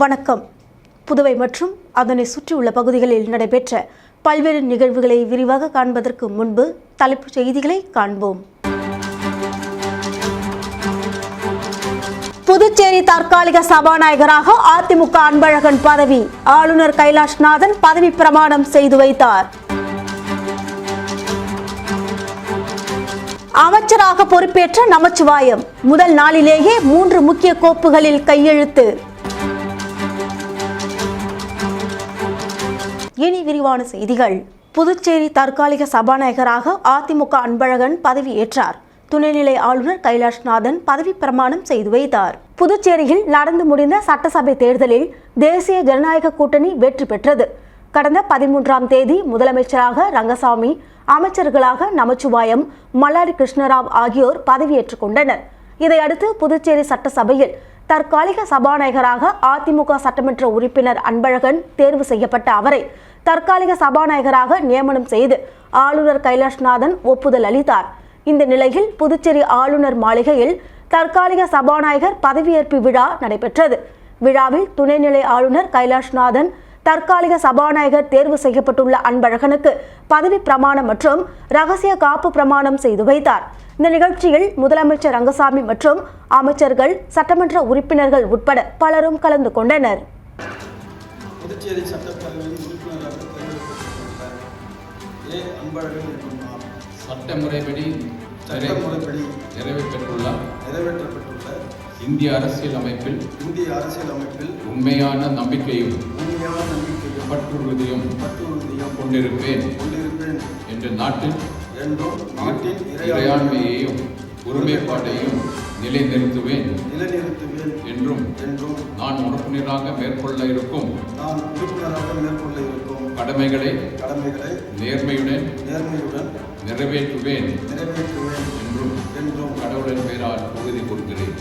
வணக்கம். புதுவை மற்றும் அதனை சுற்றியுள்ள பகுதிகளில் நடைபெற்ற பல்வேறு நிகழ்வுகளை விரிவாக காண்பதற்கு முன்பு தலைப்புச் செய்திகளை காண்போம். புதுச்சேரி தற்காலிக சபாநாயகராக அதிமுக அன்பழகன் பதவி. ஆளுநர் கைலாஷ்நாதன் பதவி பிரமாணம் செய்து வைத்தார். அமைச்சராக பொறுப்பேற்ற நமச்சிவாயம் முதல் நாளிலேயே 3 முக்கிய கோப்புகளில் கையெழுத்து. இனி விரிவான செய்திகள். புதுச்சேரி தற்காலிக சபாநாயகராக அதிமுக அன்பழகன் பதவியேற்றார். துணைநிலை ஆளுநர் கைலாஷ்நாதன் பதவி பிரமாணம் செய்து வைத்தார். புதுச்சேரியில் நடந்து முடிந்த சட்டசபை தேர்தலில் தேசிய ஜனநாயக கூட்டணி வெற்றி பெற்றது. கடந்த 13ஆம் தேதி முதலமைச்சராக ரங்கசாமி, அமைச்சர்களாக நமச்சிவாயம், மல்லாடி கிருஷ்ணராவ் ஆகியோர் பதவியேற்றுக் கொண்டனர். இதையடுத்து புதுச்சேரி சட்டசபையில் தற்காலிக சபாநாயகராக அதிமுக சட்டமன்ற உறுப்பினர் அன்பழகன் தேர்வு செய்யப்பட்ட அவரை தற்காலிக சபாநாயகராக நியமனம் செய்து ஆளுநர் கைலாஷ்நாதன் ஒப்புதல் அளித்தார். இந்த நிலையில் புதுச்சேரி ஆளுநர் மாளிகையில் தற்காலிக சபாநாயகர் பதவியேற்பு விழா நடைபெற்றது. விழாவில் துணைநிலை ஆளுநர் கைலாஷ்நாதன் தற்காலிக சபாநாயகர் தேர்வு செய்யப்பட்டுள்ள அன்பழகனுக்கு பதவி பிரமாணம் மற்றும் ரகசிய காப்பு பிரமாணம் செய்து வைத்தார். இந்த நிகழ்ச்சியில் முதலமைச்சர் ரங்கசாமி மற்றும் அமைச்சர்கள், சட்டமன்ற உறுப்பினர்கள் உட்பட பலரும் கலந்து கொண்டனர். புதுச்சேரி சட்டப்பேரவையின் உறுப்பினராக தேர்ந்தெடுக்கப்பட்டுள்ள சட்டமுறைப்படி நிறைவேற்றப்பட்டுள்ள இந்திய அரசியல் அமைப்பில் உண்மையான நம்பிக்கையும் பற்றுறுதியும் கொண்டிருப்பேன் என்று நாட்டின் இறையாண்மையையும் ஒருமைப்பாட்டையும் நிலைநிறுத்துவேன் என்றும் நான் உறுப்பினராக மேற்கொள்ள இருக்கும் கடமைகளை நேர்மையுடன் நிறைவேற்றுவேன் என்றும் கடவுளின் பெயரால் உறுதி கொடுக்கிறேன்.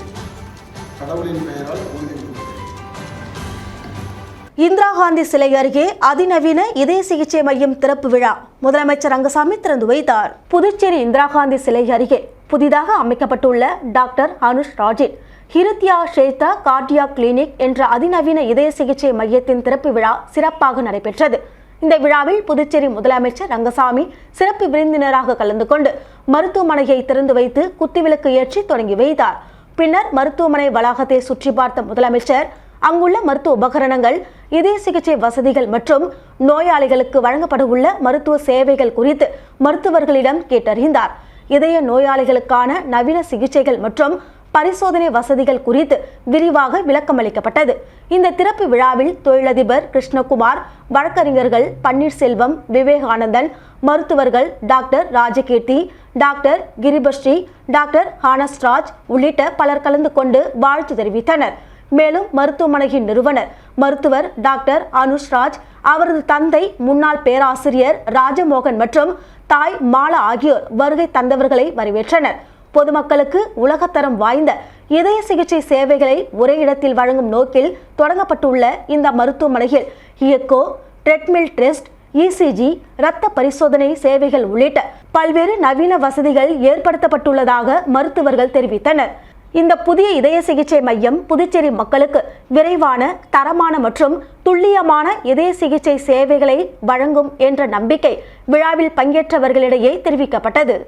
இந்திரா காந்தி சிலை அருகே அதிநவீன இதய சிகிச்சை மையம் திறப்பு விழா முதலமைச்சர் ரங்கசாமி திறந்து வைத்தார். புதுச்சேரி இந்திரா காந்தி சிலை அருகே புதிதாக அமைக்கப்பட்டுள்ள doctor Anush ராஜின் Hridya Kshetra Cardia clinic என்ற அதிநவீன இதய சிகிச்சை மையத்தின் திறப்பு விழா சிறப்பாக நடைபெற்றது. இந்த விழாவில் புதுச்சேரி முதலமைச்சர் ரங்கசாமி சிறப்பு விருந்தினராக கலந்து கொண்டு மருத்துவமனையை திறந்து வைத்து குத்துவிளக்கு ஏற்றி தொடங்கி வைத்தார். பின்னர் மருத்துவமனை வளாகத்தை சுற்றி பார்த்த முதலமைச்சர் அங்குள்ள மருத்துவ உபகரணங்கள், இதய சிகிச்சை வசதிகள் மற்றும் நோயாளிகளுக்கு வழங்கப்பட உள்ள மருத்துவ சேவைகள் குறித்து மருத்துவர்களிடம் கேட்டறிந்தார். இதய நோயாளிகளுக்கான நவீன சிகிச்சைகள் மற்றும் பரிசோதனை வசதிகள் குறித்து விரிவாக விளக்கமளிக்கப்பட்டது. இந்த திறப்பு விழாவில் தொழிலதிபர் கிருஷ்ணகுமார், வழக்கறிஞர்கள் பன்னீர்செல்வம், விவேகானந்தன், மருத்துவர்கள் டாக்டர் ராஜகீர்த்தி, டாக்டர் கிரிபஸ்ரீ, டாக்டர் ஹானஸ்ராஜ் உள்ளிட்ட பலர் கலந்து கொண்டு வாழ்த்து தெரிவித்தனர். மேலும் மருத்துவமனையின் நிறுவனர் மருத்துவர் டாக்டர் அனுஷ்ராஜ், அவரது தந்தை முன்னாள் பேராசிரியர் ராஜமோகன் மற்றும் தாய் மாலா ஆகியோர் வருகை தந்தவர்களை வரவேற்றனர். பொதுமக்களுக்கு உலகத்தரம் வாய்ந்த இதய சிகிச்சை சேவைகளை ஒரே இடத்தில் வழங்கும் நோக்கில் தொடங்கப்பட்டுள்ள இந்த மருத்துவமனையில் எக்கோ, ட்ரெட்மில் டெஸ்ட், இசிஜி, இரத்த பரிசோதனை சேவைகள் உள்ளிட்ட பல்வேறு நவீன வசதிகள் ஏற்படுத்தப்பட்டுள்ளதாக மருத்துவர்கள் தெரிவித்தனர். இந்த புதிய இதய சிகிச்சை மையம் புதுச்சேரி மக்களுக்கு விரைவான, தரமான மற்றும் துல்லியமான இதய சிகிச்சை சேவைகளை வழங்கும் என்ற நம்பிக்கை விழாவில் பங்கேற்றவர்களிடையே தெரிவிக்கப்பட்டது.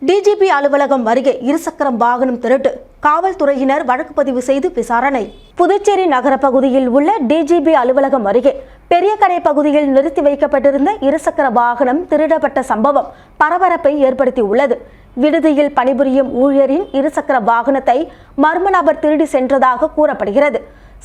டிஜிபி அலுவலகம் அருகே இருசக்கரம் வாகனம் திருட்டு, காவல்துறையினர் வழக்கு பதிவு செய்து விசாரணை. புதுச்சேரி நகர பகுதியில் உள்ள டிஜிபி அலுவலகம் அருகே பெரிய கடை பகுதியில் நிறுத்தி வைக்கப்பட்டிருந்த இருசக்கர வாகனம் திருடப்பட்ட சம்பவம் பரபரப்பை ஏற்படுத்தியுள்ளது. விடுதியில் பணிபுரியும் ஊழியரின் இருசக்கர வாகனத்தை மர்ம நபர் திருடி சென்றதாக கூறப்படுகிறது.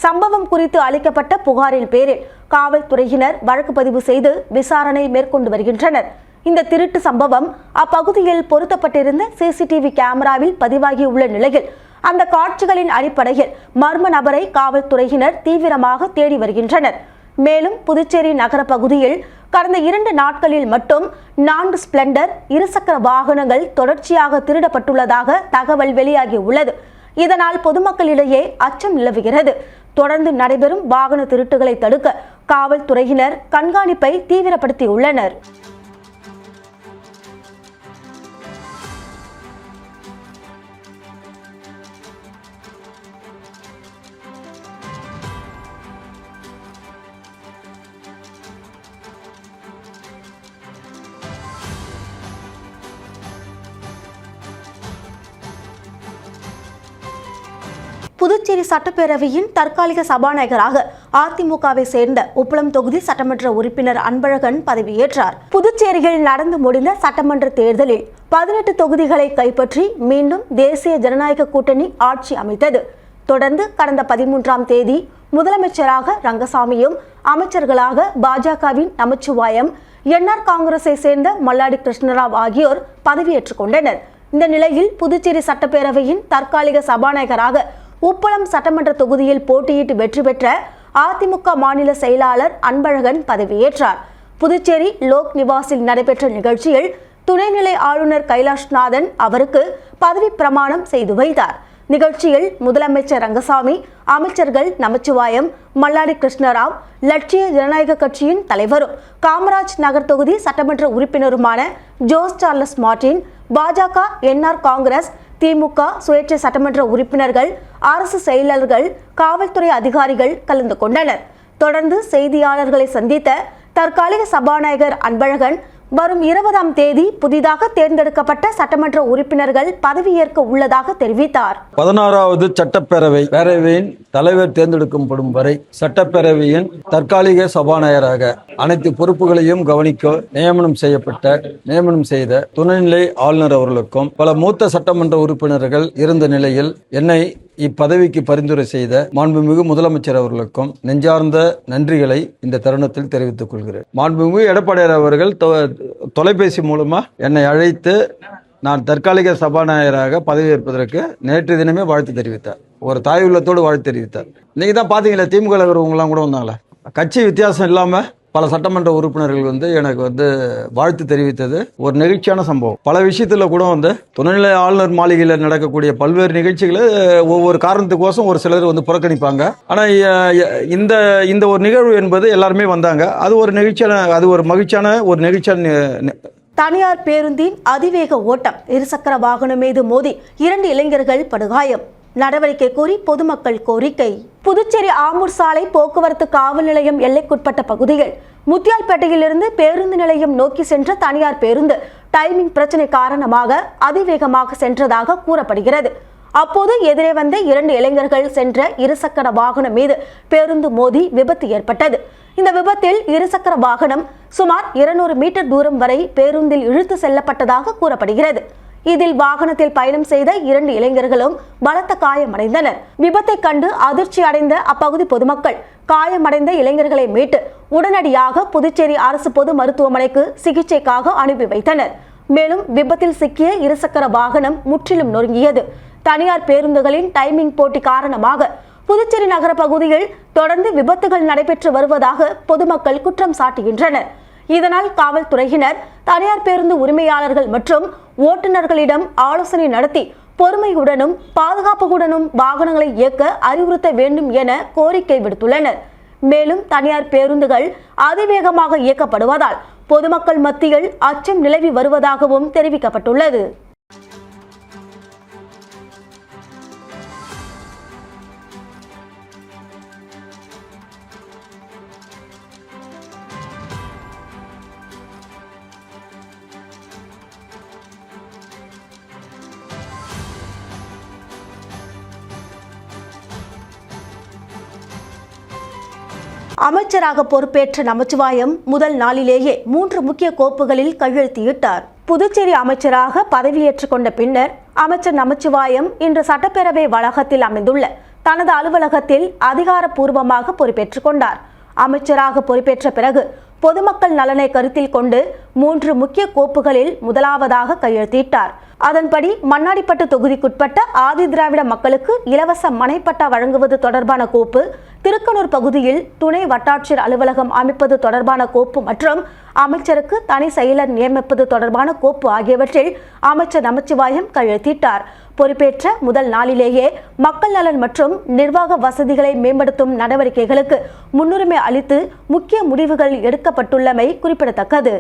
சம்பவம் குறித்து அளிக்கப்பட்ட புகாரின் பேரில் காவல்துறையினர் வழக்கு பதிவு செய்து விசாரணை மேற்கொண்டு வருகின்றனர். இந்த திருட்டு சம்பவம் அப்பகுதியில் பொருத்தப்பட்டிருந்த சிசிடிவி கேமராவில் பதிவாகியுள்ள நிலையில் அந்த காட்சிகளின் அடிப்படையில் மர்ம நபரை காவல்துறையினர் தீவிரமாக தேடி வருகின்றனர். மேலும் புதுச்சேரி நகர பகுதியில் கடந்த 2 நாட்களில் மட்டும் 4 ஸ்பிளெண்டர் இருசக்கர வாகனங்கள் தொடர்ச்சியாக திருடப்பட்டுள்ளதாக தகவல் வெளியாகி உள்ளது. இதனால் பொதுமக்களிடையே அச்சம் நிலவுகிறது. தொடர்ந்து நடைபெறும் வாகன திருட்டுகளை தடுக்க காவல்துறையினர் கண்காணிப்பை தீவிரப்படுத்தியுள்ளனர். புதுச்சேரி சட்டப்பேரவையின் தற்காலிக சபாநாயகராக அதிமுகவை சேர்ந்த உப்பளம் தொகுதி சட்டமன்ற உறுப்பினர் அன்பழகன் பதவியேற்றார். புதுச்சேரியில் நடந்து முடிந்த சட்டமன்ற தேர்தலில் 18 தொகுதிகளை கைப்பற்றி மீண்டும் தேசிய ஜனநாயக கூட்டணி ஆட்சி அமைத்தது. தொடர்ந்து கடந்த 13ஆம் தேதி முதலமைச்சராக ரங்கசாமியும், அமைச்சர்களாக பாஜகவின் நமச்சிவாயம், என்ஆர் காங்கிரஸை சேர்ந்த மல்லாடி கிருஷ்ணராவ் ஆகியோர் பதவியேற்றுக் கொண்டனர். இந்த நிலையில் புதுச்சேரி சட்டப்பேரவையின் தற்காலிக சபாநாயகராக உப்பளம் சட்டமன்ற தொகுதியில் போட்டியிட்டு வெற்றி பெற்ற அதிமுக மாநில செயலாளர் அன்பழகன் பதவியேற்றார். புதுச்சேரி லோக் நிவாசில் நடைபெற்ற நிகழ்ச்சியில் துணைநிலை ஆளுநர் கைலாஷ்நாதன் அவருக்கு பதவி பிரமாணம் செய்து வைத்தார். நிகழ்ச்சியில் முதலமைச்சர் ரங்கசாமி, அமைச்சர்கள் நமச்சிவாயம், மல்லாடி கிருஷ்ணராவ், லட்சிய ஜனநாயக கட்சியின் தலைவரும் காமராஜ் நகர் தொகுதி சட்டமன்ற உறுப்பினருமான ஜோஸ் சார்லஸ் மார்டின், பாஜக, என்ஆர் காங்கிரஸ், திமுக, சுயேட்சை சட்டமன்ற உறுப்பினர்கள், அரசு செயலர்கள், காவல்துறை அதிகாரிகள் கலந்து கொண்டனர். தொடர்ந்து செய்தியாளர்களை சந்தித்த தற்காலிக சபாநாயகர் அன்பழகன் வரும் 20ஆம் தேதி புதிதாக தேர்ந்தெடுக்கப்பட்ட சட்டமன்ற உறுப்பினர்கள் பதவியேற்க உள்ளதாக தெரிவித்தார். 16வது சட்டப்பேரவையின் தலைவர் தேர்ந்தெடுக்கப்படும் வரை சட்டப்பேரவையின் தற்காலிக சபாநாயகராக அனைத்து பொறுப்புகளையும் கவனிக்க நியமனம் செய்த துணைநிலை ஆளுநர் அவர்களுக்கும் பல மூத்த சட்டமன்ற உறுப்பினர்கள் இருந்த நிலையில் என்னை இப்பதவிக்கு பரிந்துரை செய்த மாண்புமிகு முதலமைச்சர் அவர்களுக்கும் நெஞ்சார்ந்த நன்றிகளை இந்த தருணத்தில் தெரிவித்துக் கொள்கிறேன். மாண்புமிகு எடப்பாடியார் அவர்கள் தொலைபேசி மூலமா என்னை அழைத்து நான் தற்காலிக சபாநாயகராக பதவியேற்பதற்கு நேற்று தினமே வாழ்த்து தெரிவித்தார். ஒரு தாய் உள்ளத்தோடு வாழ்த்து தெரிவித்தார். இன்னைக்கு தான் பாத்தீங்களா, திமுக இருக்கிறவங்களாம் கூட வந்தாங்களா, கட்சி வித்தியாசம் இல்லாம பல சட்டமன்ற உறுப்பினர்கள் எனக்கு வாழ்த்து தெரிவித்தது ஒரு நெகிழ்ச்சியான சம்பவம். பல விஷயத்துல கூட துணைநிலை ஆளுநர் மாளிகையில் நடக்கக்கூடிய பல்வேறு நிகழ்ச்சிகளை ஒவ்வொரு காரணத்துக்கோசம் ஒரு சிலர் புறக்கணிப்பாங்க. ஆனா இந்த ஒரு நிகழ்வு என்பது எல்லாருமே வந்தாங்க. அது ஒரு மகிழ்ச்சியான தனியார் பேருந்தின் அதிவேக ஓட்டம், இருசக்கர வாகனம் மீது மோதி 2 இளைஞர்கள் படுகாயம். நடவடிக்கை கோரி பொதுமக்கள் கோரிக்கை. புதுச்சேரி ஆம்பூர் சாலை போக்குவரத்து காவல் நிலையம் எல்லைக்குட்பட்ட பகுதியில் முத்தியால்பேட்டையிலிருந்து பேருந்து நிலையம் நோக்கி சென்ற தனியார் பேருந்து டைமிங் பிரச்சனை காரணமாக அதிவேகமாக சென்றதாக கூறப்படுகிறது. அப்போது எதிரே வந்த 2 இளைஞர்கள் சென்ற இருசக்கர வாகனம் மீது பேருந்து மோதி விபத்து ஏற்பட்டது. இந்த விபத்தில் இருசக்கர வாகனம் சுமார் 200 மீட்டர் தூரம் வரை பேருந்தில் இழுத்து செல்லப்பட்டதாக கூறப்படுகிறது. இதில் வாகனத்தில் பயணம் செய்த 2 இளைஞர்களும் பலத்த காயமடைந்தனர். விபத்தை கண்டு அதிர்ச்சி அடைந்த அப்பகுதி பொதுமக்கள் காயமடைந்த இளைஞர்களை மீட்டு உடனடியாக புதுச்சேரி அரசு பொது மருத்துவமனைக்கு சிகிச்சைக்காக அனுப்பி வைத்தனர். மேலும் விபத்தில் சிக்கிய இருசக்கர வாகனம் முற்றிலும் நொறுங்கியது. தனியார் பேருந்துகளின் டைமிங் போட்டி காரணமாக புதுச்சேரி நகர பகுதியில் தொடர்ந்து விபத்துகள் நடைபெற்று வருவதாக பொதுமக்கள் குற்றம் சாட்டுகின்றனர். இதனால் காவல்துறையினர் தனியார் பேருந்து உரிமையாளர்கள் மற்றும் ஓட்டுநர்களிடம் ஆலோசனை நடத்தி பொறுமையுடனும் பாதுகாப்புடனும் வாகனங்களை இயக்க அறிவுறுத்த வேண்டும் என கோரிக்கை விடுத்துள்ளனர். மேலும் தனியார் பேருந்துகள் அதிவேகமாக இயக்கப்படுவதால் பொதுமக்கள் மத்தியில் அச்சம் நிலவி வருவதாகவும் தெரிவிக்கப்பட்டுள்ளது. அமைச்சராக பொறுப்பேற்ற நமச்சிவாயம் முதல் நாளிலேயே 3 முக்கிய கோப்புகளில் கையெழுத்திட்டார். புதுச்சேரி அமைச்சராக பதவியேற்றுக் கொண்ட பின்னர் அமைச்சர் நமச்சிவாயம் இன்று சட்டப்பேரவை வளாகத்தில் அமைந்துள்ள தனது அலுவலகத்தில் அதிகாரப்பூர்வமாக பொறுப்பேற்றுக் கொண்டார். அமைச்சராக பொறுப்பேற்ற பிறகு பொதுமக்கள் நலனை கருத்தில் கொண்டு 3 முக்கிய கோப்புகளில் முதலாவதாக கையெழுத்திட்டார். அதன்படி மண்ணாடிப்பட்டு தொகுதிக்குட்பட்ட ஆதி திராவிட மக்களுக்கு இலவச மனைப்பட்டா வழங்குவது தொடர்பான கோப்பு, திருக்கனூர் பகுதியில் துணை வட்டாட்சியர் அலுவலகம் அமைப்பது தொடர்பான கோப்பு மற்றும் அமைச்சருக்கு தனி செயலர் நியமிப்பது தொடர்பான கோப்பு ஆகியவற்றில் அமைச்சர் நமச்சிவாயம் கையெழுத்திட்டார். பொறுப்பேற்ற முதல் நாளிலேயே மக்கள் நலன் மற்றும் நிர்வாக வசதிகளை மேம்படுத்தும் நடவடிக்கைகளுக்கு முன்னுரிமை அளித்து முக்கிய முடிவுகள் எடுக்கப்பட்டுள்ளமை குறிப்பிடத்தக்கது.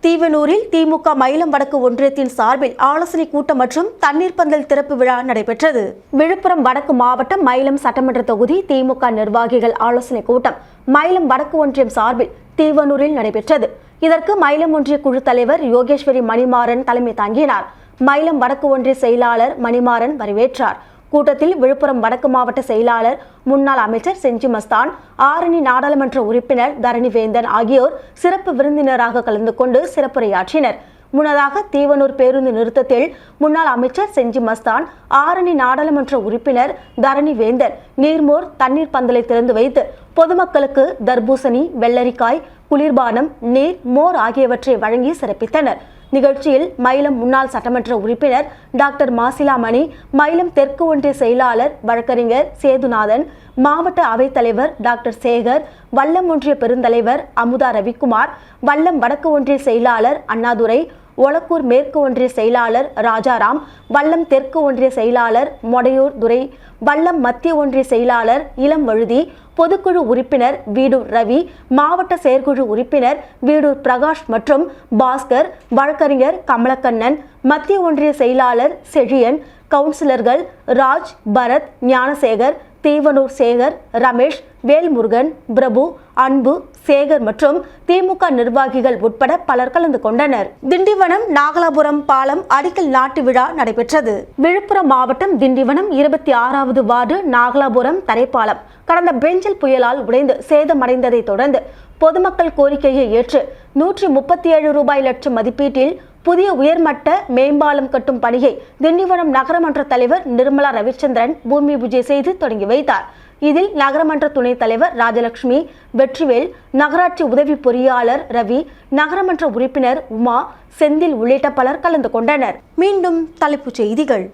தீவனூரில் திமுக மயிலம் வடக்கு ஒன்றியத்தின் சார்பில் ஆலோசனை கூட்டம் மற்றும் தண்ணீர் பந்தல் திறப்பு விழா நடைபெற்றது. விழுப்புரம் வடக்கு மாவட்டம் மயிலம் சட்டமன்ற தொகுதி திமுக நிர்வாகிகள் ஆலோசனை கூட்டம் மயிலம் வடக்கு ஒன்றியம் சார்பில் தீவனூரில் நடைபெற்றது. இதற்கு மயிலம் ஒன்றிய குழு தலைவர் யோகேஸ்வரி மணிமாறன் தலைமை தாங்கினார். மயிலம் வடக்கு ஒன்றிய செயலாளர் மணிமாறன் வரவேற்றார். கூட்டத்தில் விழுப்புரம் வடக்கு மாவட்ட செயலாளர் முன்னாள் அமைச்சர் செஞ்சி மஸ்தான், ஆரணி நாடாளுமன்ற உறுப்பினர் தரணிவேந்தன் ஆகியோர் சிறப்பு விருந்தினராக கலந்து கொண்டு சிறப்புரையாற்றினர். முன்னதாக தீவனூர் பேருந்து நிறுத்தத்தில் முன்னாள் அமைச்சர் செஞ்சி மஸ்தான், ஆரணி நாடாளுமன்ற உறுப்பினர் தரணிவேந்தன் நீர்மோர் தண்ணீர் பந்தலை திறந்து வைத்து பொதுமக்களுக்கு தர்பூசணி, வெள்ளரிக்காய், குளிர்பானம், நீர், மோர் ஆகியவற்றை வழங்கி சிறப்பித்தனர். நிகழ்ச்சியில் மயிலம் முன்னாள் சட்டமன்ற உறுப்பினர் டாக்டர் மாசிலாமணி, மயிலம் தெற்கு ஒன்றிய செயலாளர் வழக்கறிஞர் சேதுநாதன், மாவட்ட அவைத்தலைவர் டாக்டர் சேகர், வல்லம் ஒன்றிய பெருந்தலைவர் அமுதா ரவிக்குமார், வல்லம் வடக்கு ஒன்றிய செயலாளர் அண்ணாதுரை, ஒலக்கூர் மேற்கு ஒன்றிய செயலாளர் ராஜாராம், வல்லம் தெற்கு ஒன்றிய செயலாளர் மொடையூர் துரை, வல்லம் மத்திய ஒன்றிய செயலாளர் இளம் வழுதி, பொதுக்குழு உறுப்பினர் வீடூர் ரவி, மாவட்ட செயற்குழு உறுப்பினர் வீடூர் பிரகாஷ் மற்றும் பாஸ்கர், வழக்கறிஞர் கமலக்கண்ணன், மத்திய ஒன்றிய செயலாளர் செழியன், கவுன்சிலர்கள் ராஜ், பரத், ஞானசேகர், தீவனூர் சேகர், ரமேஷ், வேல்முருகன், பிரபு, அன்பு, சேகர் மற்றும் திமுக நிர்வாகிகள் உட்பட பலர் கலந்து கொண்டனர். திண்டிவனம் நாகலாபுரம் பாலம் அடிக்கல் நாட்டு விழா நடைபெற்றது. விழுப்புரம் மாவட்டம் திண்டிவனம் 26வது வார்டு நாகலாபுரம் தரைப்பாலம் கடந்த பெஞ்சல் புயலால் உடைந்து சேதமடைந்ததை தொடர்ந்து பொதுமக்கள் கோரிக்கையை ஏற்று 137 ரூபாய் லட்சம் மதிப்பீட்டில் புதிய உயர்மட்ட மேம்பாலம் கட்டும் பணியை திண்டிவனம் நகரமன்ற தலைவர் நிர்மலா ரவிச்சந்திரன் பூமி பூஜை செய்து தொடங்கி வைத்தார். இதில் நகரமன்ற துணைத் தலைவர் ராஜலட்சுமி, வெற்றிவேல், நகராட்சி உதவி பொறியாளர் ரவி, நகரமன்ற உறுப்பினர் உமா, செந்தில் உள்ளிட்ட பலர் கலந்து கொண்டனர். மீண்டும் தலைப்புச் செய்திகள்.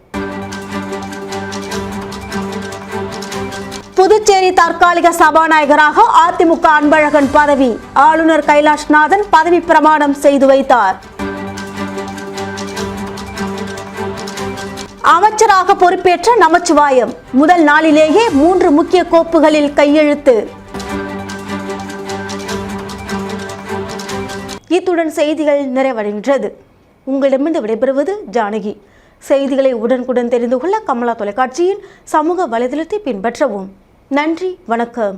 புதுச்சேரி தற்காலிக சபாநாயகராக அதிமுக அன்பழகன் பதவி, ஆளுநர் கைலாஷ்நாதன் பதவி பிரமாணம் செய்து வைத்தார். அமைச்சராக பொறுப்பேற்ற நமச்சிவாயம் முதல் நாளிலேயே 3 முக்கிய கோப்புகளில் கையெழுத்து. இத்துடன் செய்திகள் நிறைவடைகின்றது. உங்களிடமிருந்து விடைபெறுவது ஜானகி. செய்திகளை உடனுக்குடன் தெரிந்து கொள்ள கமலா தொலைக்காட்சியின் சமூக வலைதளத்தை பின்பற்றவும். நன்றி, வணக்கம்.